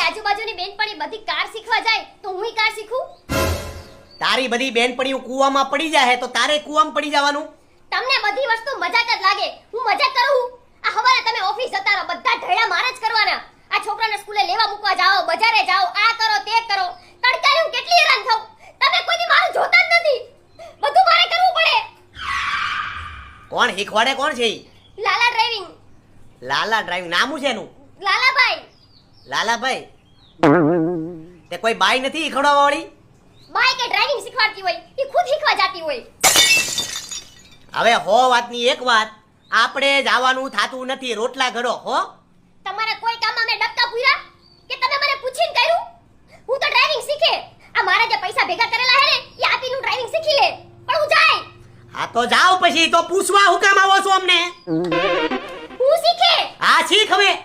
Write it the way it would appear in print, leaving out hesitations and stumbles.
આજુબાજુની બેનપણી બધી કાર શીખવા જાય તો હુંય કાર શીખું? તારી બધી બેનપણીઓ કૂવામાં પડી જાય તો તારે કૂવામાં પડી જવાનું. તમને બધી વસ્તુ મજાક જ લાગે. હું મજાક કરું? આ હવારે તમે ઓફિસ જતા રહો, બધા ઢળ્યા મારે જ કરવાના. આ છોકરાને સ્કૂલે લેવા મૂકવા જાઓ, બજારે જાઓ, આ કરો તે કરો. તડકાએ હું કેટલી હેરાન થાઉં. તમે કોઈ દી મારું જોતા જ નથી. બધું મારે કરવું પડે. કોણ શીખવાડે? કોણ છે ઈ? લાલા ડ્રાઇવિંગ. લાલા ડ્રાઇવિંગ નામ શું છે એનું? લાલાભાઈ. લાલાભાઈ તે કોઈ બાઈ નથી શીખવાડવા વાળી? બાઈ કે ડ્રાઇવિંગ શીખવાડતી હોય, એ ખુદ શીખવા જાતી હોય. હવે હો વાતની એક વાત, આપણે જવાનું થાતું નથી. રોટલા ઘડો હો. તમારા કોઈ કામમાં મેં ડબકા પૂર્યા કે તમે મને પૂછીને કર્યું? હું તો ડ્રાઇવિંગ શીખે. આ મારા જે પૈસા ભેગા કરેલા હે ને એ આપીનું ડ્રાઇવિંગ શીખી લે. પણ હું જાય. હા તો જાઓ પછી. તો પૂછવા હું કામ આવો છો અમને? હું શીખે. હા શીખ હવે.